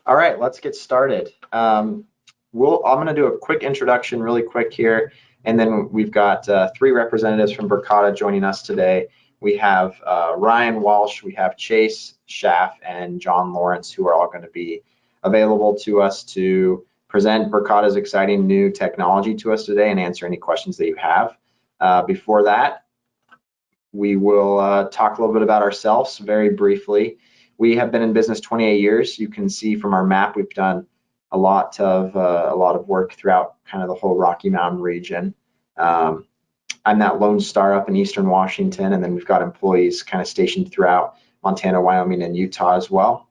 All right, let's get started. I'm going to do a quick introduction really quick here, and then we've got three representatives from Verkada joining us today. We have Ryan Walsh, we have Chase Schaff, and John Lawrence, who are all going to be available to us to present Verkada's exciting new technology to us today and answer any questions that you have. Before that, we will talk a little bit about ourselves very briefly. We have been in business 28 years. You can see from our map we've done a lot of work throughout kind of the whole Rocky Mountain region. I'm that lone star up in Eastern Washington, and then we've got employees kind of stationed throughout Montana, Wyoming, and Utah as well.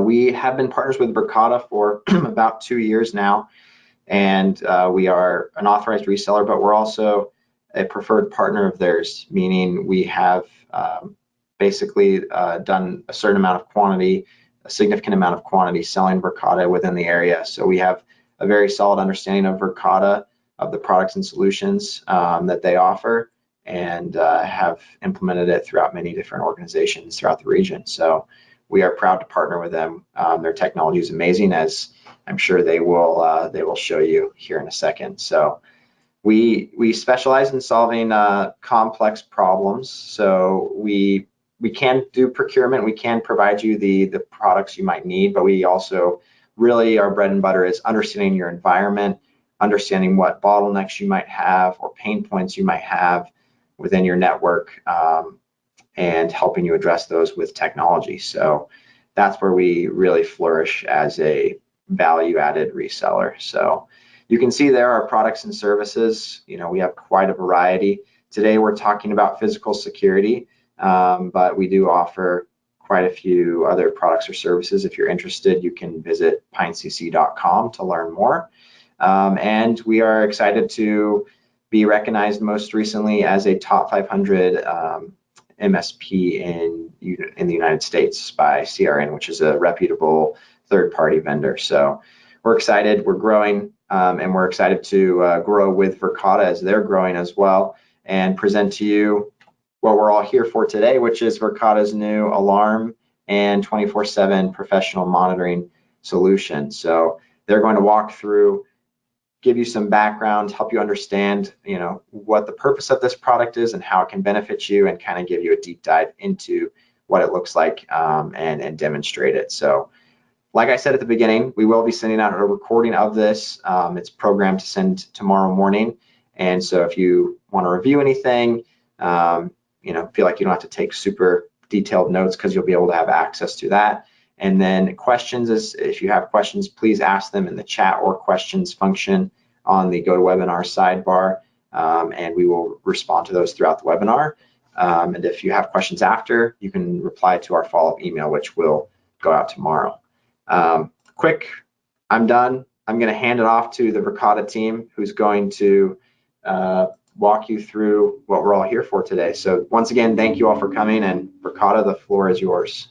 We have been partners with Verkada for about 2 years now, and we are an authorized reseller, but we're also a preferred partner of theirs, meaning we have basically done a certain amount of quantity, a significant amount of quantity selling Verkada within the area. So we have a very solid understanding of Verkada, of the products and solutions that they offer, and have implemented it throughout many different organizations throughout the region. So we are proud to partner with them. Their technology is amazing, as I'm sure they will show you here in a second. So we specialize in solving complex problems. So we can do procurement, we can provide you the products you might need, but we also really, our bread and butter is understanding your environment, understanding what bottlenecks you might have or pain points you might have within your network, and helping you address those with technology. So that's where we really flourish as a value-added reseller. So you can see there are products and services. You know, we have quite a variety. Today we're talking about physical security, but we do offer quite a few other products or services. If you're interested, you can visit pinecc.com to learn more. And we are excited to be recognized most recently as a top 500 MSP in the United States by CRN, which is a reputable third-party vendor. So we're excited, we're growing, and we're excited to grow with Verkada as they're growing as well, and present to you what we're all here for today, which is Verkada's new alarm and 24/7 professional monitoring solution. So they're going to walk through, give you some background, help you understand, you know, what the purpose of this product is and how it can benefit you, and kind of give you a deep dive into what it looks like, and demonstrate it. So like I said at the beginning, we will be sending out a recording of this. It's programmed to send tomorrow morning. And so if you want to review anything, you know, feel like you don't have to take super detailed notes, because you'll be able to have access to that. And then questions, if you have questions, please ask them in the chat or questions function on the GoToWebinar sidebar, and we will respond to those throughout the webinar. And if you have questions after, you can reply to our follow-up email, which will go out tomorrow. Quick, I'm done. I'm going to hand it off to the Verkada team, who's going to walk you through what we're all here for today. So once again, thank you all for coming, and Verkada, the floor is yours.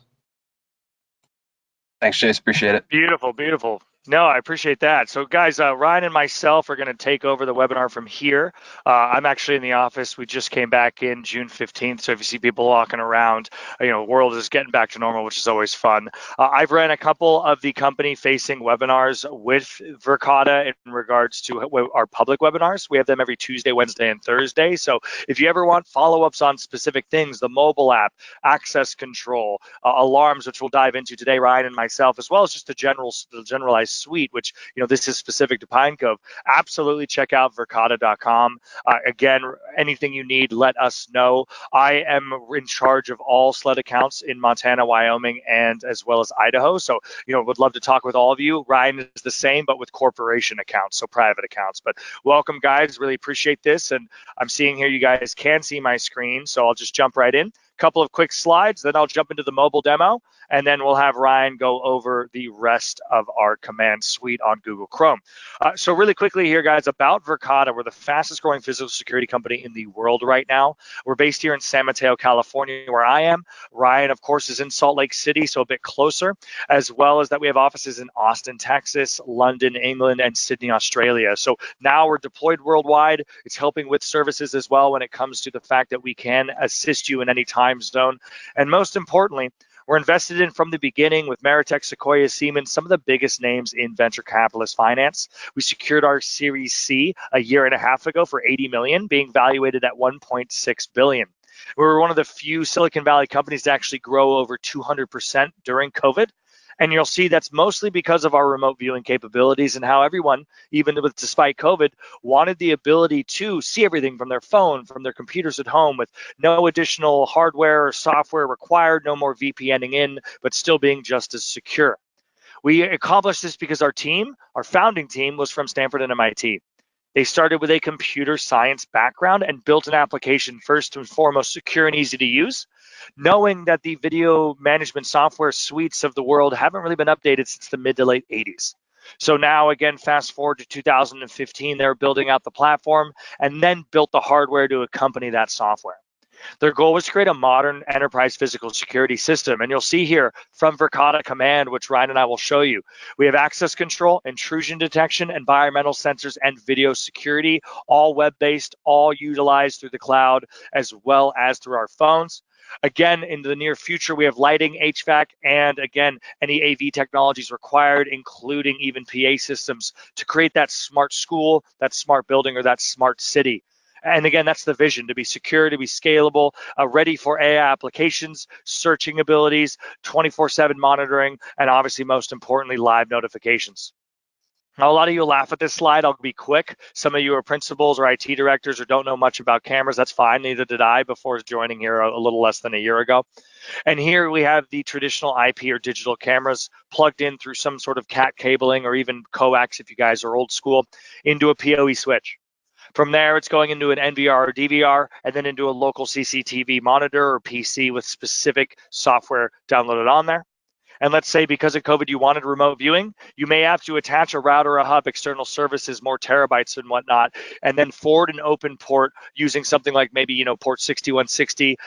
Thanks, Chase. Appreciate it. Beautiful, beautiful. No, I appreciate that. So guys, Ryan and myself are going to take over the webinar from here. I'm actually in the office. We just came back in June 15th. So if you see people walking around, you know, the world is getting back to normal, which is always fun. I've ran a couple of the company facing webinars with Verkada in regards to our public webinars. We have them every Tuesday, Wednesday, and Thursday. So if you ever want follow-ups on specific things, the mobile app, access control, alarms, which we'll dive into today, Ryan and myself, as well as just the generalized suite, which, you know, this is specific to Pine Cove, absolutely check out verkada.com. Again, anything you need, let us know. I am in charge of all SLED accounts in Montana, Wyoming, and as well as Idaho. So, you know, would love to talk with all of you. Ryan is the same, but with corporation accounts, so private accounts. But welcome, guys. Really appreciate this. And I'm seeing here you guys can see my screen, so I'll just jump right in. Couple of quick slides, then I'll jump into the mobile demo, and then we'll have Ryan go over the rest of our command suite on Google Chrome. So really quickly here, guys, about Verkada. We're the fastest growing physical security company in the world right now. We're based here in San Mateo, California, where I am. Ryan, of course, is in Salt Lake City, so a bit closer, as well as that we have offices in Austin, Texas, London, England, and Sydney, Australia. So now we're deployed worldwide. It's helping with services as well when it comes to the fact that we can assist you in any time zone. And most importantly, We're invested in from the beginning with Meritech, Sequoia, Siemens, some of the biggest names in venture capitalist finance. We secured our Series C a year and a half ago for 80 million, being valuated at 1.6 billion. We were one of the few Silicon Valley companies to actually grow over 200% during COVID. And you'll see that's mostly because of our remote viewing capabilities and how everyone, even despite COVID, wanted the ability to see everything from their phone, from their computers at home with no additional hardware or software required, no more VPNing in, but still being just as secure. We accomplished this because our team, our founding team, was from Stanford and MIT. They started with a computer science background and built an application first and foremost secure and easy to use, knowing that the video management software suites of the world haven't really been updated since the mid to late 80s. So now, again, fast forward to 2015, they're building out the platform and then built the hardware to accompany that software. Their goal was to create a modern enterprise physical security system. And you'll see here from Verkada Command, which Ryan and I will show you, we have access control, intrusion detection, environmental sensors, and video security, all web-based, all utilized through the cloud, as well as through our phones. Again, in the near future, we have lighting, HVAC, and again, any AV technologies required, including even PA systems to create that smart school, that smart building, or that smart city. And again, that's the vision, to be secure, to be scalable, ready for AI applications, searching abilities, 24/7 monitoring, and obviously, most importantly, live notifications. Now, a lot of you laugh at this slide. I'll be quick. Some of you are principals or IT directors or don't know much about cameras. That's fine. Neither did I before joining here a little less than a year ago. And here we have the traditional IP or digital cameras plugged in through some sort of CAT cabling or even coax, if you guys are old school, into a PoE switch. From there, it's going into an NVR or DVR, and then into a local CCTV monitor or PC with specific software downloaded on there. And let's say because of COVID, you wanted remote viewing, you may have to attach a router, a hub, external services, more terabytes and whatnot, and then forward an open port using something like maybe, port 6160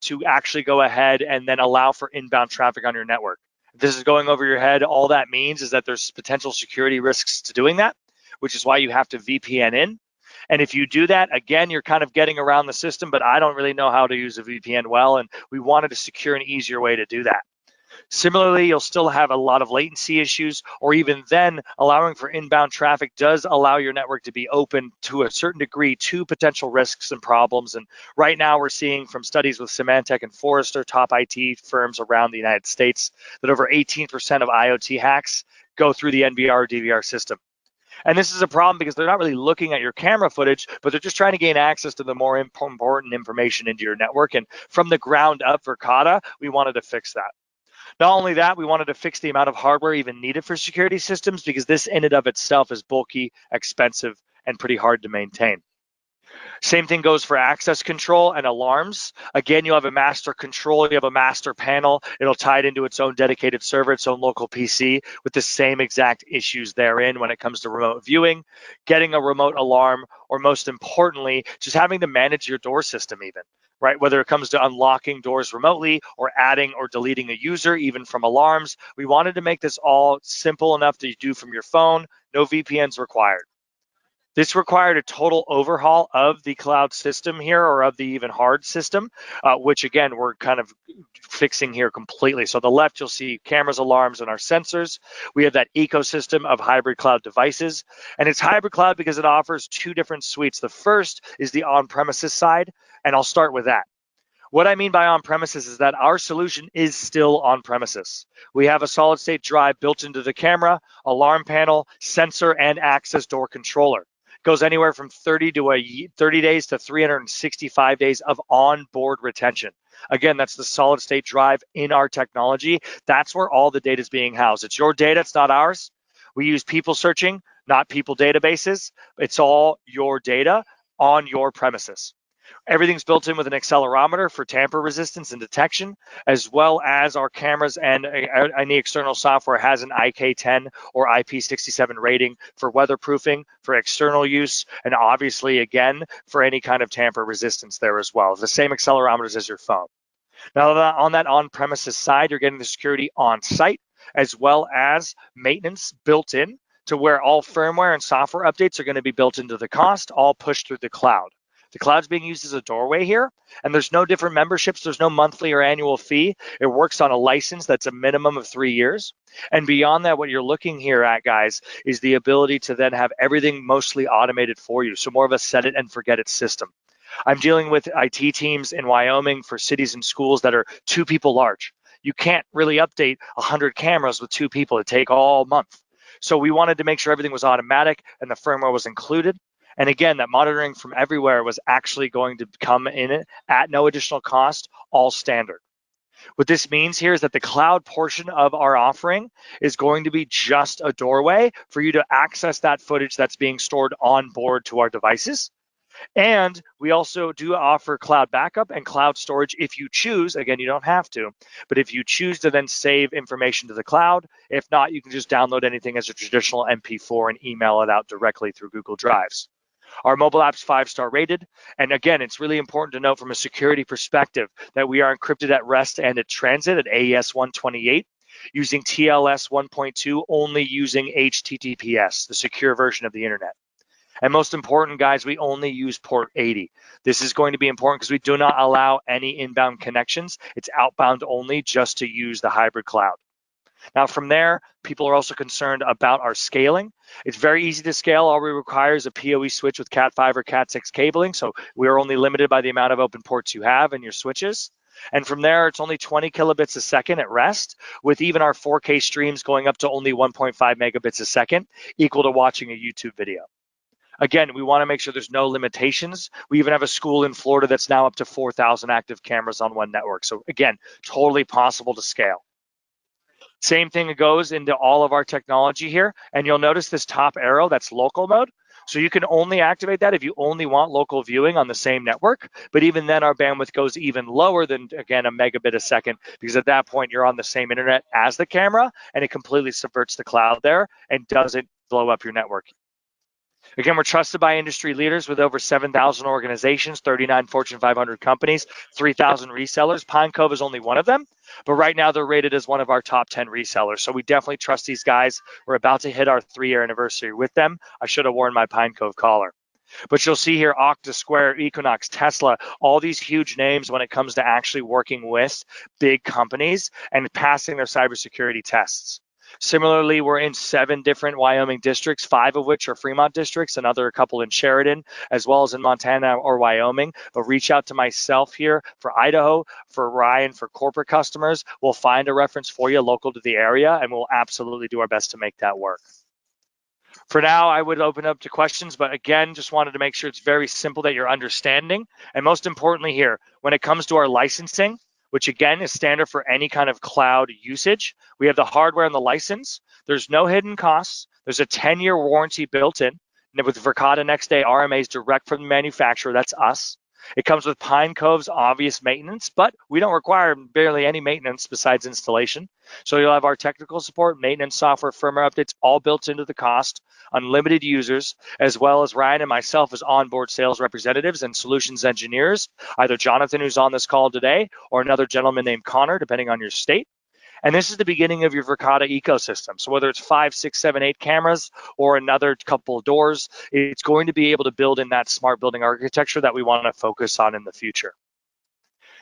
to actually go ahead and then allow for inbound traffic on your network. If this is going over your head, all that means is that there's potential security risks to doing that, which is why you have to VPN in. And if you do that, again, you're kind of getting around the system, but I don't really know how to use a VPN well, and we wanted a secure and easier way to do that. Similarly, you'll still have a lot of latency issues, or even then, allowing for inbound traffic does allow your network to be open to a certain degree to potential risks and problems. And right now, we're seeing from studies with Symantec and Forrester, top IT firms around the United States, that over 18% of IoT hacks go through the NVR or DVR system. And this is a problem because they're not really looking at your camera footage, but they're just trying to gain access to the more important information into your network. And from the ground up, Verkada, we wanted to fix that. Not only that, we wanted to fix the amount of hardware even needed for security systems because this in and of itself is bulky, expensive, and pretty hard to maintain. Same thing goes for access control and alarms. Again, you have a master control, you have a master panel. It'll tie it into its own dedicated server, its own local PC with the same exact issues therein when it comes to remote viewing, getting a remote alarm, or most importantly, just having to manage your door system even, right? Whether it comes to unlocking doors remotely or adding or deleting a user, even from alarms. We wanted to make this all simple enough to do from your phone, no VPNs required. This required a total overhaul of the cloud system here, or of the even hard system, which again, we're kind of fixing here completely. So on the left, you'll see cameras, alarms, and our sensors. We have that ecosystem of hybrid cloud devices. And it's hybrid cloud because it offers two different suites. The first is the on-premises side, and I'll start with that. What I mean by on-premises is that our solution is still on-premises. We have a solid-state drive built into the camera, alarm panel, sensor, and access door controller. Goes anywhere from 30 days to 365 days of onboard retention. Again, that's the solid state drive in our technology. That's where all the data is being housed. It's your data, it's not ours. We use people searching, not people databases. It's all your data on your premises. Everything's built in with an accelerometer for tamper resistance and detection, as well as our cameras, and any external software has an IK10 or IP67 rating for weatherproofing, for external use, and obviously, again, for any kind of tamper resistance there as well. The same accelerometers as your phone. Now, on that on-premises side, you're getting the security on-site, as well as maintenance built in to where all firmware and software updates are going to be built into the cost, all pushed through the cloud. The cloud's being used as a doorway here, and there's no different memberships. There's no monthly or annual fee. It works on a license that's a minimum of 3 years. And beyond that, what you're looking here at, guys, is the ability to then have everything mostly automated for you. So more of a set it and forget it system. I'm dealing with IT teams in Wyoming for cities and schools that are 2 people large. You can't really update 100 cameras with 2 people. It'd take all month. So we wanted to make sure everything was automatic and the firmware was included. And again, that monitoring from everywhere was actually going to come in it at no additional cost, all standard. What this means here is that the cloud portion of our offering is going to be just a doorway for you to access that footage that's being stored on board to our devices. And we also do offer cloud backup and cloud storage if you choose. Again, you don't have to, but if you choose to then save information to the cloud, if not, you can just download anything as a traditional MP4 and email it out directly through Google Drives. Our mobile app's 5-star rated. And again, it's really important to note from a security perspective that we are encrypted at rest and at transit at AES 128 using TLS 1.2, only using HTTPS, the secure version of the internet. And most important, guys, we only use port 80. This is going to be important because we do not allow any inbound connections. It's outbound only, just to use the hybrid cloud. Now, from there, people are also concerned about our scaling. It's very easy to scale. All we require is a PoE switch with Cat5 or Cat6 cabling. So we are only limited by the amount of open ports you have in your switches. And from there, it's only 20 kilobits a second at rest, with even our 4K streams going up to only 1.5 megabits a second, equal to watching a YouTube video. Again, we want to make sure there's no limitations. We even have a school in Florida that's now up to 4,000 active cameras on one network. So again, totally possible to scale. Same thing goes into all of our technology here. And you'll notice this top arrow, that's local mode. So you can only activate that if you only want local viewing on the same network. But even then, our bandwidth goes even lower than, again, a megabit a second, because at that point, you're on the same internet as the camera, and it completely subverts the cloud there and doesn't blow up your network. Again, we're trusted by industry leaders with over 7,000 organizations, 39 Fortune 500 companies, 3,000 resellers. Pine Cove is only one of them, but right now they're rated as one of our top 10 resellers. So we definitely trust these guys. We're about to hit our 3-year anniversary with them. I should have worn my Pine Cove collar. But you'll see here Okta, Square, Equinox, Tesla, all these huge names when it comes to actually working with big companies and passing their cybersecurity tests. Similarly, we're in 7 different Wyoming districts, 5 of which are Fremont districts, another couple in Sheridan, as well as in Montana or Wyoming. But reach out to myself here for Idaho, for Ryan, for corporate customers. We'll find a reference for you local to the area, and we'll absolutely do our best to make that work. For now, I would open up to questions, but again, just wanted to make sure it's very simple that you're understanding. And most importantly here, when it comes to our licensing, which again is standard for any kind of cloud usage, we have the hardware and the license. There's no hidden costs. There's a 10-year warranty built in. And with Verkada Next Day RMAs direct from the manufacturer, that's us. It comes with Pine Cove's obvious maintenance, but we don't require barely any maintenance besides installation. So you'll have our technical support, maintenance, software, firmware updates, all built into the cost, unlimited users, as well as Ryan and myself as onboard sales representatives and solutions engineers, either Jonathan, who's on this call today, or another gentleman named Connor, depending on your state. And this is the beginning of your Verkada ecosystem. So whether it's 5, 6, 7, 8 cameras or another couple of doors, it's going to be able to build in that smart building architecture that we want to focus on in the future.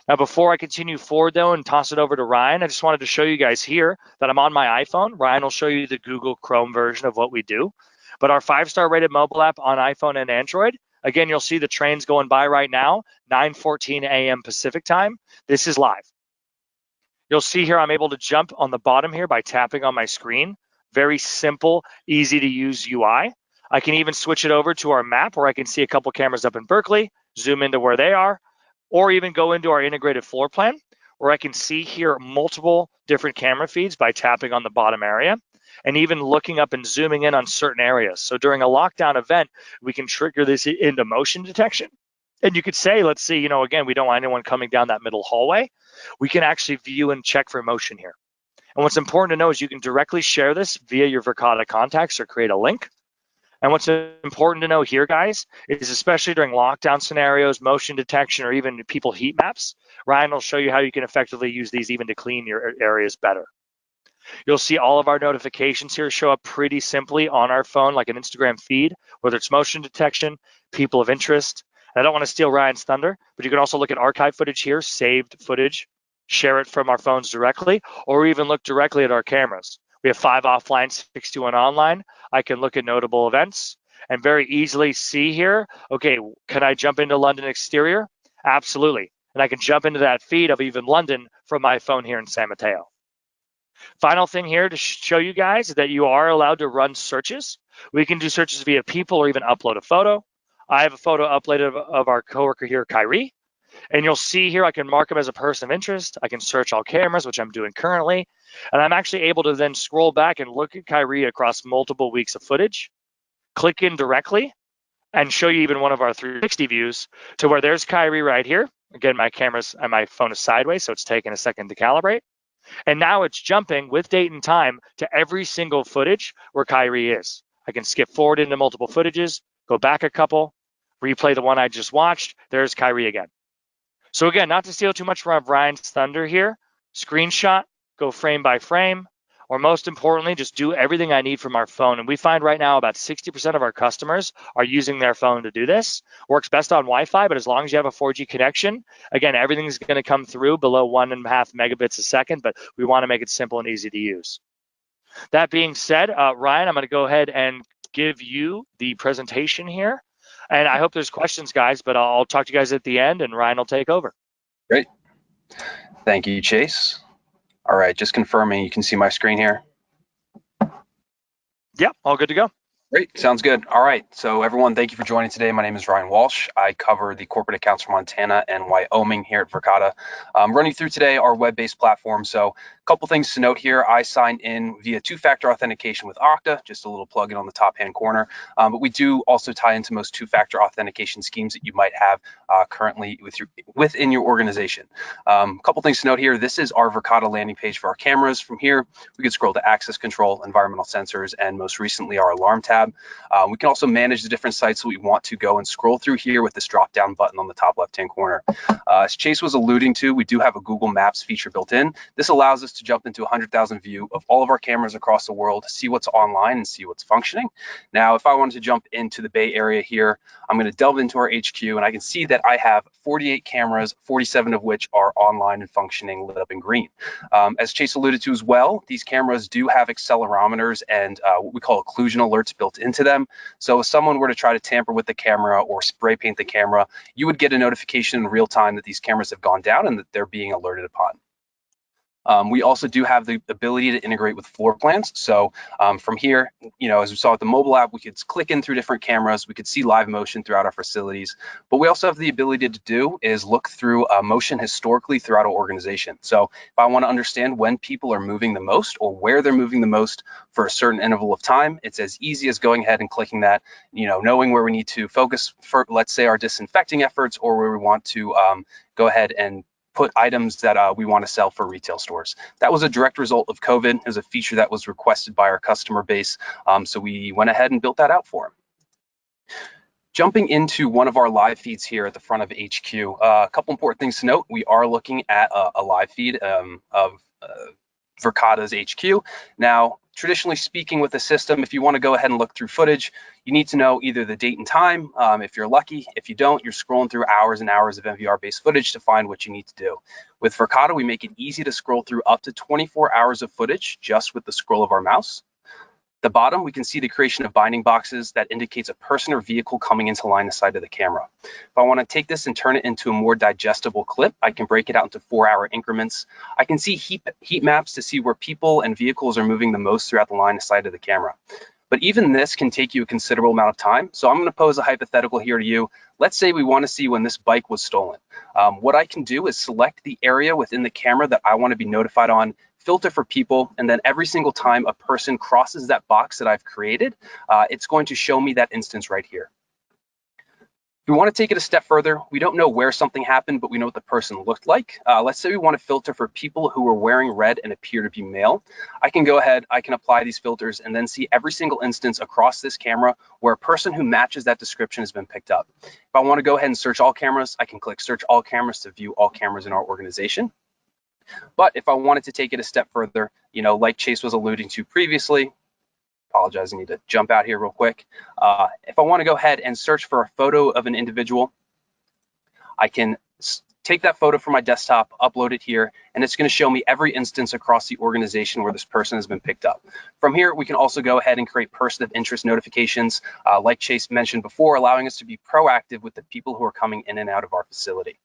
Now, before I continue forward, though, and toss it over to Ryan, I just wanted to show you guys here that I'm on my iPhone. Ryan will show you the Google Chrome version of what we do. But our 5-star rated mobile app on iPhone and Android, again, you'll see the trains going by right now, 9:14 a.m. Pacific time. This is live. You'll see here I'm able to jump on the bottom here by tapping on my screen. Very simple, easy to use UI. I can even switch it over to our map where I can see a couple cameras up in Berkeley, zoom into where they are, or even go into our integrated floor plan where I can see here multiple different camera feeds by tapping on the bottom area and even looking up and zooming in on certain areas. So during a lockdown event, we can trigger this into motion detection. And you could say, let's see, again, we don't want anyone coming down that middle hallway. We can actually view and check for motion here. And what's important to know is you can directly share this via your Verkada contacts or create a link. And what's important to know here, guys, is especially during lockdown scenarios, motion detection, or even people heat maps, Ryan will show you how you can effectively use these even to clean your areas better. You'll see all of our notifications here show up pretty simply on our phone, like an Instagram feed, whether it's motion detection, people of interest, I don't want to steal Ryan's thunder, but you can also look at archive footage here, saved footage, share it from our phones directly, or even look directly at our cameras. We have 5 offline, 61 online. I can look at notable events and very easily see here, okay, can I jump into London exterior? Absolutely. And I can jump into that feed of even London from my phone here in San Mateo. Final thing here to show you guys is that you are allowed to run searches. We can do searches via people or even upload a photo. I have a photo uploaded of our coworker here, Kyrie. And you'll see here I can mark him as a person of interest. I can search all cameras, which I'm doing currently. And I'm actually able to then scroll back and look at Kyrie across multiple weeks of footage, click in directly, and show you even one of our 360 views to where there's Kyrie right here. Again, my camera's and my phone is sideways, so it's taking a second to calibrate. And now it's jumping with date and time to every single footage where Kyrie is. I can skip forward into multiple footages, go back a couple, replay the one I just watched. There's Kyrie again. So again, not to steal too much from Ryan's thunder here, screenshot, go frame by frame, or most importantly, just do everything I need from our phone. And we find right now about 60% of our customers are using their phone to do this. Works best on Wi-Fi, but as long as you have a 4G connection, again, everything's going to come through below 1.5 megabits a second, but we want to make it simple and easy to use. That being said, Ryan, I'm going to go ahead and give you the presentation here. And I hope there's questions, guys, but I'll talk to you guys at the end, and Ryan will take over. Great. Thank you, Chase. All right, just confirming you can see my screen here. Yep, all good to go. Great, sounds good. All right, so everyone, thank you for joining today. My name is Ryan Walsh. I cover the corporate accounts for Montana and Wyoming here at Verkada. Running through today our web-based platform. So a couple things to note here. I signed in via two-factor authentication with Okta, just a little plug-in on the top-hand corner. But we do also tie into most two-factor authentication schemes that you might have currently within your organization. A couple things to note here. This is our Verkada landing page for our cameras. From here, we can scroll to access control, environmental sensors, and most recently our alarm tab. We can also manage the different sites that we want to go and scroll through here with this drop down button on the top left hand corner. As Chase was alluding to, we do have a Google Maps feature built in. This allows us to jump into 100,000 view of all of our cameras across the world, see what's online and see what's functioning. Now, if I wanted to jump into the Bay Area here, I'm going to delve into our HQ and I can see that I have 48 cameras, 47 of which are online and functioning, lit up in green. As Chase alluded to as well, these cameras do have accelerometers and what we call occlusion alerts built into them. So if someone were to try to tamper with the camera or spray paint the camera, you would get a notification in real time that these cameras have gone down and that they're being alerted upon. We also do have the ability to integrate with floor plans. So from here, as we saw with the mobile app, we could click in through different cameras. We could see live motion throughout our facilities. But we also have the ability to do is look through motion historically throughout our organization. So if I want to understand when people are moving the most or where they're moving the most for a certain interval of time, it's as easy as going ahead and clicking that, knowing where we need to focus for, let's say, our disinfecting efforts, or where we want to go ahead and put items that we want to sell for retail stores. That was a direct result of COVID. It was a feature that was requested by our customer base. So we went ahead and built that out for them. Jumping into one of our live feeds here at the front of HQ, a couple important things to note. We are looking at a live feed of Verkada's HQ. Now, traditionally speaking with the system, if you want to go ahead and look through footage, you need to know either the date and time, if you're lucky. If you don't, you're scrolling through hours and hours of MVR-based footage to find what you need to do. With Verkada, we make it easy to scroll through up to 24 hours of footage just with the scroll of our mouse. At the bottom, we can see the creation of binding boxes that indicates a person or vehicle coming into line of sight of the camera. If I want to take this and turn it into a more digestible clip, I can break it out into 4-hour increments. I can see heat maps to see where people and vehicles are moving the most throughout the line of sight of the camera. But even this can take you a considerable amount of time. So I'm going to pose a hypothetical here to you. Let's say we want to see when this bike was stolen. What I can do is select the area within the camera that I want to be notified on, filter for people, and then every single time a person crosses that box that I've created, it's going to show me that instance right here. If we want to take it a step further, we don't know where something happened, but we know what the person looked like. Let's say we want to filter for people who are wearing red and appear to be male. I can go ahead, I can apply these filters and then see every single instance across this camera where a person who matches that description has been picked up. If I want to go ahead and search all cameras, I can click search all cameras to view all cameras in our organization. But if I wanted to take it a step further, like Chase was alluding to previously, apologize, I need to jump out here real quick. If I want to go ahead and search for a photo of an individual, I can take that photo from my desktop, upload it here, and it's going to show me every instance across the organization where this person has been picked up. From here, we can also go ahead and create person of interest notifications, like Chase mentioned before, allowing us to be proactive with the people who are coming in and out of our facility.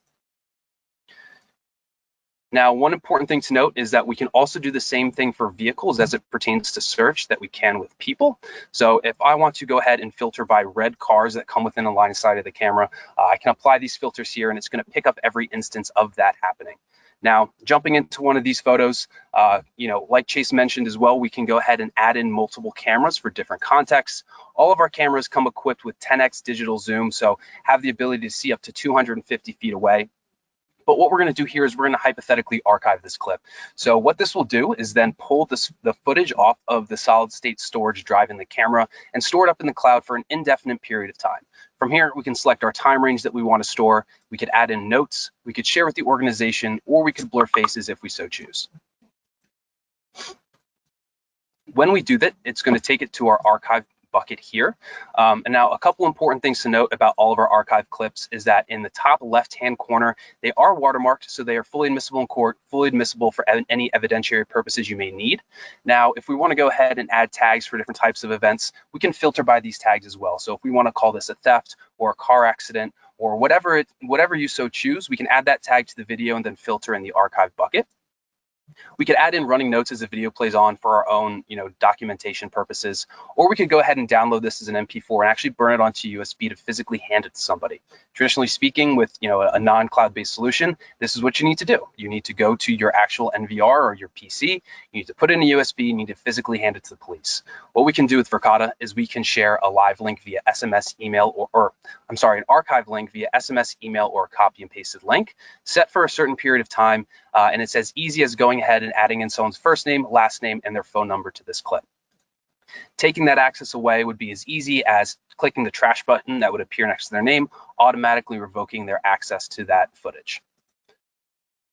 Now, one important thing to note is that we can also do the same thing for vehicles as it pertains to search that we can with people. So if I want to go ahead and filter by red cars that come within a line of sight of the camera, I can apply these filters here and it's going to pick up every instance of that happening. Now, jumping into one of these photos, like Chase mentioned as well, we can go ahead and add in multiple cameras for different contexts. All of our cameras come equipped with 10x digital zoom, so have the ability to see up to 250 feet away. But what we're going to do here is we're going to hypothetically archive this clip. So what this will do is then pull the footage off of the solid state storage drive in the camera and store it up in the cloud for an indefinite period of time. From here, we can select our time range that we want to store. We could add in notes, we could share with the organization, or we could blur faces if we so choose. When we do that, it's going to take it to our archive bucket here. And now a couple important things to note about all of our archive clips is that in the top left-hand corner, they are watermarked, so they are fully admissible in court, fully admissible for any evidentiary purposes you may need. Now, if we want to go ahead and add tags for different types of events, we can filter by these tags as well. So if we want to call this a theft or a car accident or whatever you so choose, we can add that tag to the video and then filter in the archive bucket. We could add in running notes as the video plays on for our own, documentation purposes, or we could go ahead and download this as an MP4 and actually burn it onto USB to physically hand it to somebody. Traditionally speaking, with a non-cloud-based solution, this is what you need to do. You need to go to your actual NVR or your PC. You need to put in a USB. You need to physically hand it to the police. What we can do with Verkada is we can share a live link via SMS, email, an archive link via SMS, email, or a copy and pasted link set for a certain period of time. And it's as easy as going ahead and adding in someone's first name, last name, and their phone number to this clip. Taking that access away would be as easy as clicking the trash button that would appear next to their name, automatically revoking their access to that footage.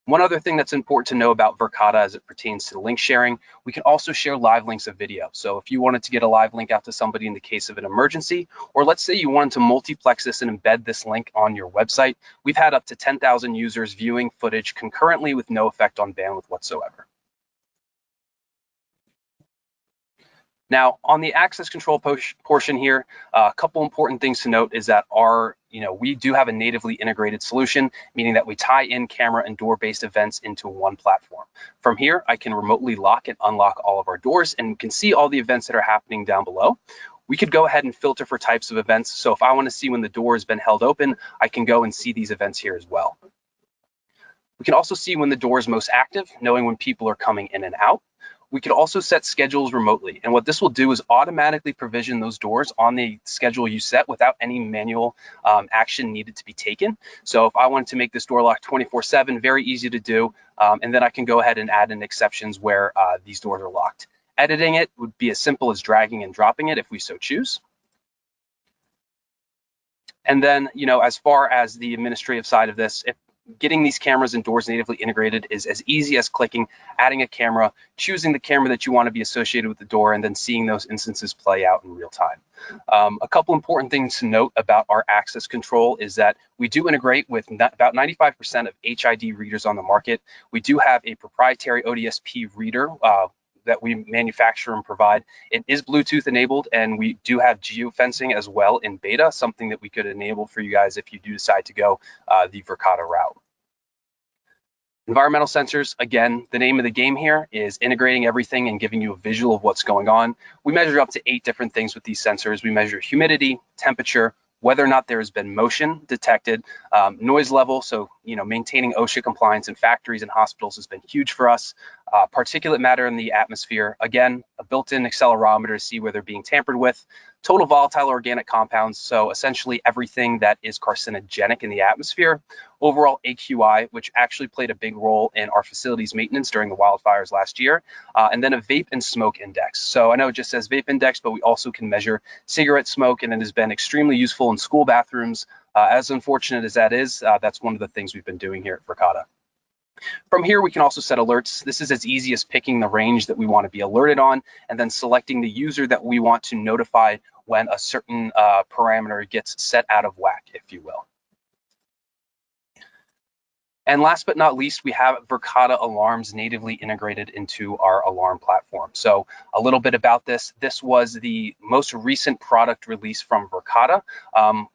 One other thing that's important to know about Verkada as it pertains to link sharing, we can also share live links of video. So if you wanted to get a live link out to somebody in the case of an emergency, or let's say you wanted to multiplex this and embed this link on your website, we've had up to 10,000 users viewing footage concurrently with no effect on bandwidth whatsoever. Now, on the access control portion here, a couple important things to note is that we do have a natively integrated solution, meaning that we tie in camera and door-based events into one platform. From here, I can remotely lock and unlock all of our doors and can see all the events that are happening down below. We could go ahead and filter for types of events. So if I want to see when the door has been held open, I can go and see these events here as well. We can also see when the door is most active, knowing when people are coming in and out. We could also set schedules remotely. And what this will do is automatically provision those doors on the schedule you set without any manual action needed to be taken. So if I wanted to make this door lock 24/7, very easy to do. And then I can go ahead and add in exceptions where these doors are locked. Editing it would be as simple as dragging and dropping it if we so choose. And then, as far as the administrative side of this, if getting these cameras and doors natively integrated is as easy as clicking, adding a camera, choosing the camera that you want to be associated with the door, and then seeing those instances play out in real time. A couple important things to note about our access control is that we do integrate with about 95% of HID readers on the market. We do have a proprietary ODSP reader that we manufacture and provide. It is Bluetooth enabled, and we do have geofencing as well in beta, something that we could enable for you guys if you do decide to go the Verkada route. Environmental sensors, again, the name of the game here is integrating everything and giving you a visual of what's going on. We measure up to 8 different things with these sensors. We measure humidity, temperature, whether or not there has been motion detected, noise level, so maintaining OSHA compliance in factories and hospitals has been huge for us. Particulate matter in the atmosphere, again, a built-in accelerometer to see where they're being tampered with. Total volatile organic compounds, so essentially everything that is carcinogenic in the atmosphere. Overall AQI, which actually played a big role in our facilities maintenance during the wildfires last year, and then a vape and smoke index. So I know it just says vape index, but we also can measure cigarette smoke, and it has been extremely useful in school bathrooms. As unfortunate as that is, that's one of the things we've been doing here at Verkada. From here, we can also set alerts. This is as easy as picking the range that we want to be alerted on, and then selecting the user that we want to notify when a certain parameter gets set out of whack, if you will. And last but not least, we have Verkada alarms natively integrated into our alarm platform. So a little bit about this. This was the most recent product release from Verkada.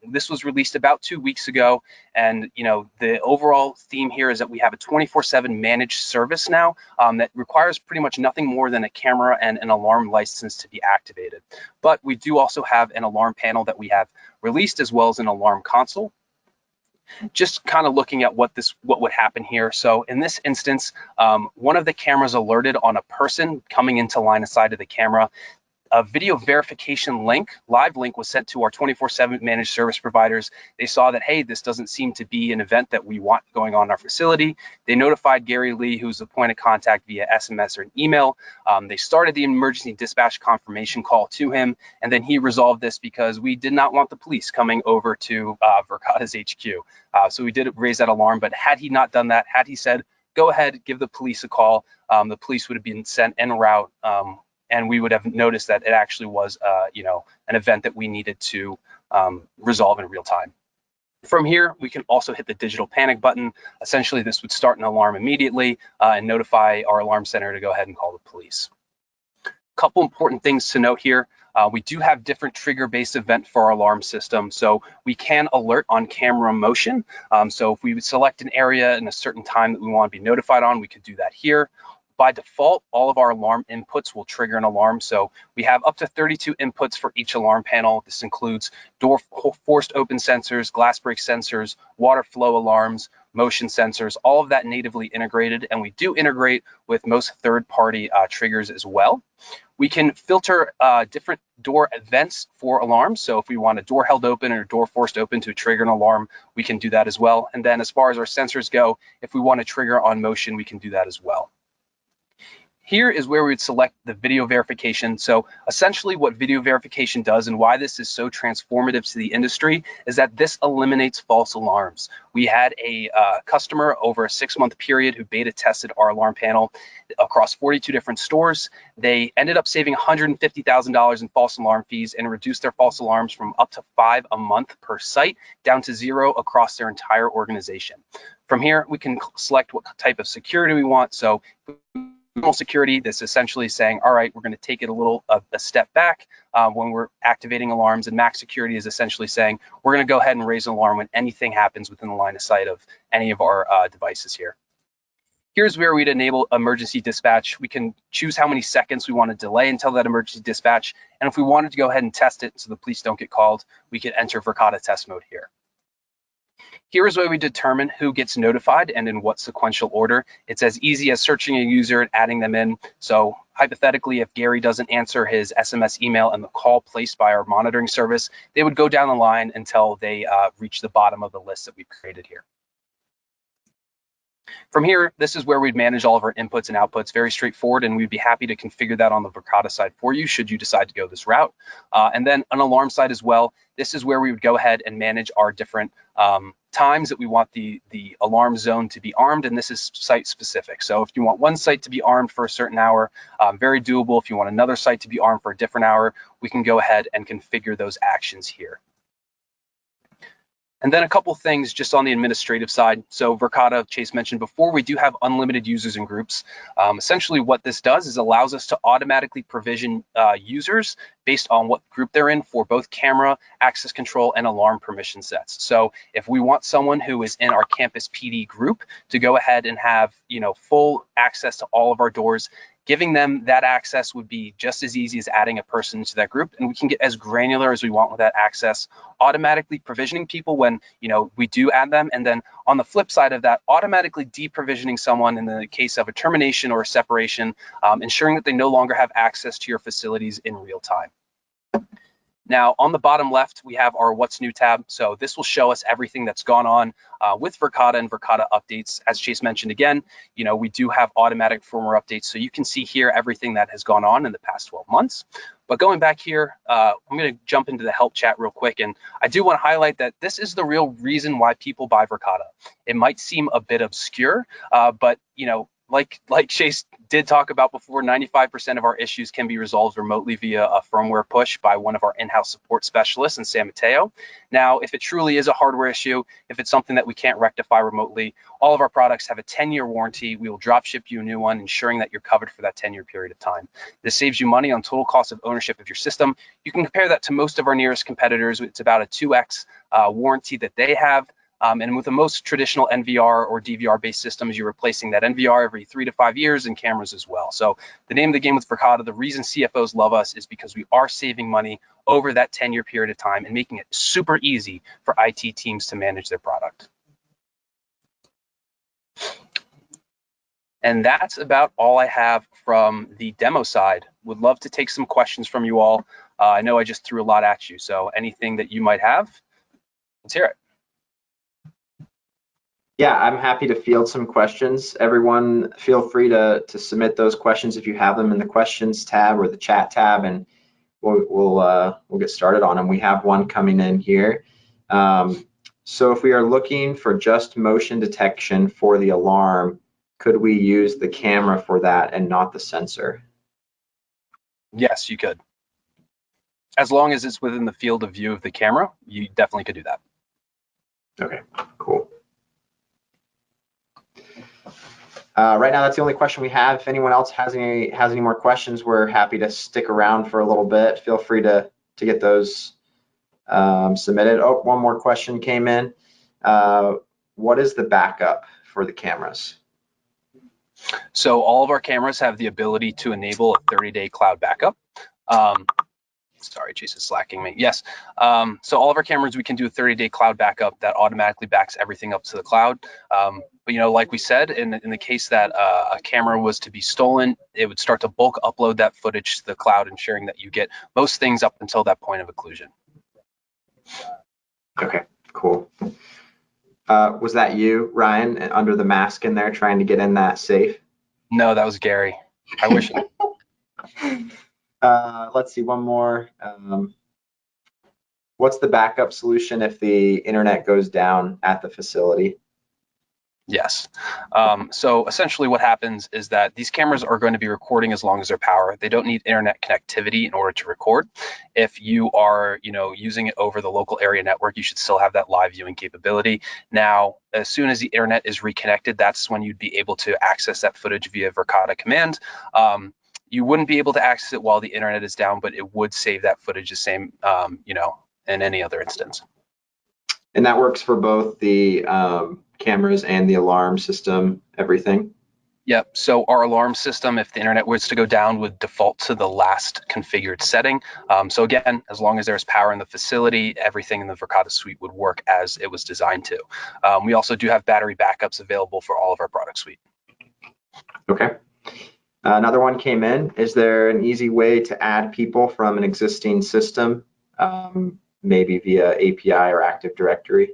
This was released about 2 weeks ago. And the overall theme here is that we have a 24/7 managed service now that requires pretty much nothing more than a camera and an alarm license to be activated. But we do also have an alarm panel that we have released, as well as an alarm console. Just kind of looking at what would happen here. So in this instance, one of the cameras alerted on a person coming into line of sight of the camera. A video verification link, live link, was sent to our 24/7 managed service providers. They saw that, hey, this doesn't seem to be an event that we want going on in our facility. They notified Gary Lee, who's the point of contact, via SMS or an email. They started the emergency dispatch confirmation call to him, and then he resolved this because we did not want the police coming over to Verkada's HQ. So we did raise that alarm, but had he not done that, had he said, go ahead, give the police a call, the police would have been sent en route, and we would have noticed that it actually was, an event that we needed to resolve in real time. From here, we can also hit the digital panic button. Essentially, this would start an alarm immediately and notify our alarm center to go ahead and call the police. A couple important things to note here. We do have different trigger-based event for our alarm system. So we can alert on camera motion. So if we would select an area in a certain time that we want to be notified on, we could do that here. By default, all of our alarm inputs will trigger an alarm. So we have up to 32 inputs for each alarm panel. This includes door forced open sensors, glass break sensors, water flow alarms, motion sensors, all of that natively integrated. And we do integrate with most third-party triggers as well. We can filter different door events for alarms. So if we want a door held open or a door forced open to trigger an alarm, we can do that as well. And then as far as our sensors go, if we want to trigger on motion, we can do that as well. Here is where we would select the video verification. So essentially what video verification does and why this is so transformative to the industry is that this eliminates false alarms. We had a customer over a 6-month period who beta tested our alarm panel across 42 different stores. They ended up saving $150,000 in false alarm fees and reduced their false alarms from up to 5 a month per site down to 0 across their entire organization. From here, we can select what type of security we want. So security, that's essentially saying, all right, we're going to take it a step back when we're activating alarms, and max security is essentially saying we're going to go ahead and raise an alarm when anything happens within the line of sight of any of our devices here. Here's where we'd enable emergency dispatch. We can choose how many seconds we want to delay until that emergency dispatch, and if we wanted to go ahead and test it so the police don't get called, we could enter Verkada test mode here. Here is where we determine who gets notified and in what sequential order. It's as easy as searching a user and adding them in. So hypothetically, if Gary doesn't answer his SMS, email, and the call placed by our monitoring service, they would go down the line until they reach the bottom of the list that we've created here. From here, this is where we'd manage all of our inputs and outputs. Very straightforward, and we'd be happy to configure that on the Verkada side for you should you decide to go this route. And then an alarm side as well. This is where we would go ahead and manage our different times that we want the alarm zone to be armed, and this is site specific. So if you want one site to be armed for a certain hour, very doable. If you want another site to be armed for a different hour, we can go ahead and configure those actions here. And then a couple things just on the administrative side. So Verkada, Chase mentioned before, we do have unlimited users and groups. Essentially what this does is allows us to automatically provision users based on what group they're in for both camera, access control, and alarm permission sets. So if we want someone who is in our campus PD group to go ahead and have full access to all of our doors, giving them that access would be just as easy as adding a person to that group, and we can get as granular as we want with that access, automatically provisioning people when we do add them, and then on the flip side of that, automatically deprovisioning someone in the case of a termination or a separation, ensuring that they no longer have access to your facilities in real time. Now, on the bottom left, we have our What's New tab. So this will show us everything that's gone on with Verkada and Verkada updates. As Chase mentioned again, we do have automatic firmware updates. So you can see here everything that has gone on in the past 12 months. But going back here, I'm going to jump into the help chat real quick. And I do want to highlight that this is the real reason why people buy Verkada. It might seem a bit obscure, but like Chase did talk about before, 95% of our issues can be resolved remotely via a firmware push by one of our in-house support specialists in San Mateo. Now, if it truly is a hardware issue, if it's something that we can't rectify remotely, all of our products have a 10-year warranty. We will drop ship you a new one, ensuring that you're covered for that 10-year period of time. This saves you money on total cost of ownership of your system. You can compare that to most of our nearest competitors. It's about a 2x warranty that they have. And with the most traditional NVR or DVR-based systems, you're replacing that NVR every 3 to 5 years and cameras as well. So the name of the game with Verkada, the reason CFOs love us is because we are saving money over that 10-year period of time and making it super easy for IT teams to manage their product. And that's about all I have from the demo side. Would love to take some questions from you all. I know I just threw a lot at you, so anything that you might have, let's hear it. Yeah, I'm happy to field some questions. Everyone, feel free to submit those questions if you have them in the questions tab or the chat tab, and we'll get started on them. We have one coming in here. So if we are looking for just motion detection for the alarm, could we use the camera for that and not the sensor? Yes, you could. As long as it's within the field of view of the camera, you definitely could do that. Okay, cool. Right now, that's the only question we have. If anyone else has any more questions, we're happy to stick around for a little bit. Feel free to get those submitted. Oh, one more question came in. What is the backup for the cameras? So all of our cameras have the ability to enable a 30-day cloud backup. Sorry, Chase is slacking me. Yes. So all of our cameras, we can do a 30-day cloud backup that automatically backs everything up to the cloud. But, you know, like we said, in the case that a camera was to be stolen, it would start to bulk upload that footage to the cloud, ensuring that you get most things up until that point of occlusion. Okay, cool. Was that you, Ryan, under the mask in there trying to get in that safe? No, that was Gary. I wish. Let's see, one more. What's the backup solution if the internet goes down at the facility? Yes. So essentially what happens is that these cameras are going to be recording as long as their power. They don't need internet connectivity in order to record. If you are, using it over the local area network, you should still have that live viewing capability. Now, as soon as the internet is reconnected, that's when you'd be able to access that footage via Verkada command. You wouldn't be able to access it while the internet is down, but it would save that footage the same, in any other instance. And that works for both the cameras and the alarm system, everything? Yep. So our alarm system, if the internet was to go down, would default to the last configured setting. So again, as long as there's power in the facility, everything in the Verkada suite would work as it was designed to. We also do have battery backups available for all of our product suite. Okay. Another one came in. Is there an easy way to add people from an existing system, maybe via API or Active Directory?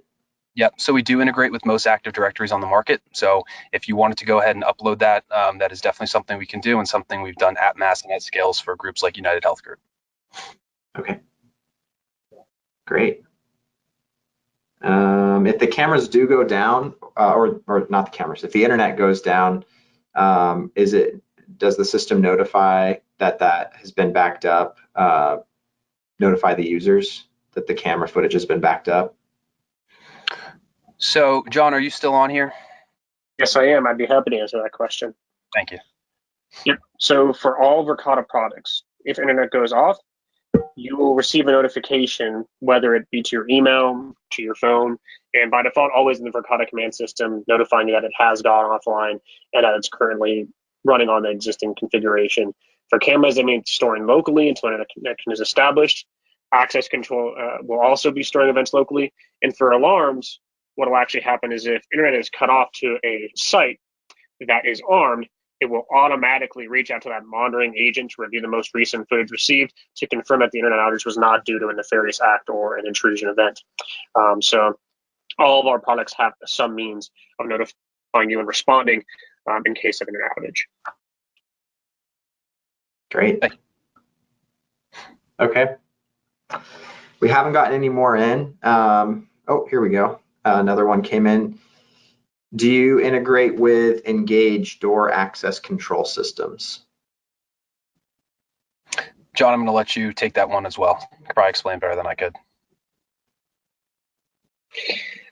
Yep. So we do integrate with most Active Directories on the market. So if you wanted to go ahead and upload that, that is definitely something we can do and something we've done at mass and at scales for groups like United Health Group. Okay. Great. If the cameras do go down, or not the cameras, if the internet goes down, does the system notify that has been backed up, notify the users that the camera footage has been backed up? So, John, are you still on here? Yes, I am. I'd be happy to answer that question. Thank you. Yep. So for all Verkada products, if internet goes off, you will receive a notification, whether it be to your email, to your phone, and by default, always in the Verkada command system, notifying you that it has gone offline and that it's currently running on the existing configuration. For cameras, they may store in locally until internet connection is established. Access control will also be storing events locally. And for alarms, what will actually happen is if internet is cut off to a site that is armed, it will automatically reach out to that monitoring agent to review the most recent footage received to confirm that the internet outage was not due to a nefarious act or an intrusion event. So all of our products have some means of notifying you and responding in case of internet outage. Great. Okay. We haven't gotten any more in. Oh, here we go. Another one came in. Do you integrate with Engage door access control systems? John, I'm going to let you take that one as well. You could probably explain better than I could.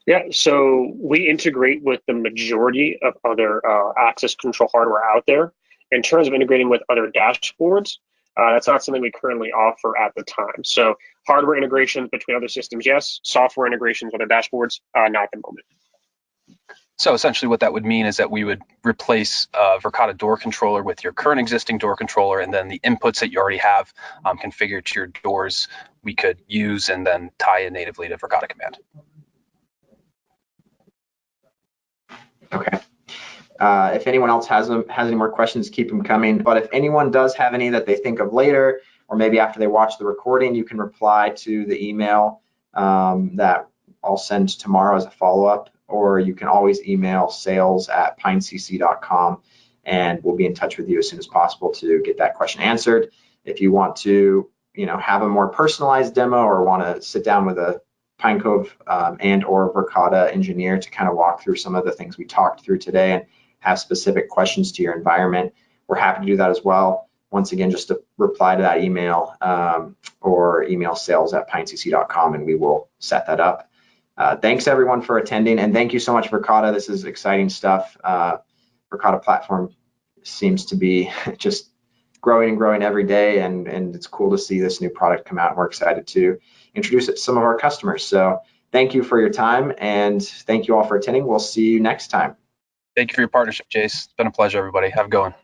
Yeah, so we integrate with the majority of other access control hardware out there. In terms of integrating with other dashboards, that's not something we currently offer at the time. So hardware integrations between other systems, yes. Software integrations with other dashboards, not at the moment. So essentially what that would mean is that we would replace Verkada door controller with your current existing door controller, and then the inputs that you already have configured to your doors, we could use and then tie in natively to Verkada command. Okay. If anyone else has any more questions, keep them coming. But if anyone does have any that they think of later, or maybe after they watch the recording, you can reply to the email that I'll send tomorrow as a follow-up, or you can always email sales@pinecc.com, and we'll be in touch with you as soon as possible to get that question answered. If you want to, have a more personalized demo or want to sit down with a Pine Cove and or Verkada engineer to kind of walk through some of the things we talked through today and have specific questions to your environment, we're happy to do that as well. Once again, just to reply to that email or email sales@pinecc.com, and we will set that up. Thanks everyone for attending, and thank you so much, Verkada. This is exciting stuff. Verkada platform seems to be just growing and growing every day, and it's cool to see this new product come out, and we're excited to introduce it to some of our customers. So thank you for your time, and thank you all for attending. We'll see you next time. Thank you for your partnership, Jace. It's been a pleasure, everybody. Have a good one.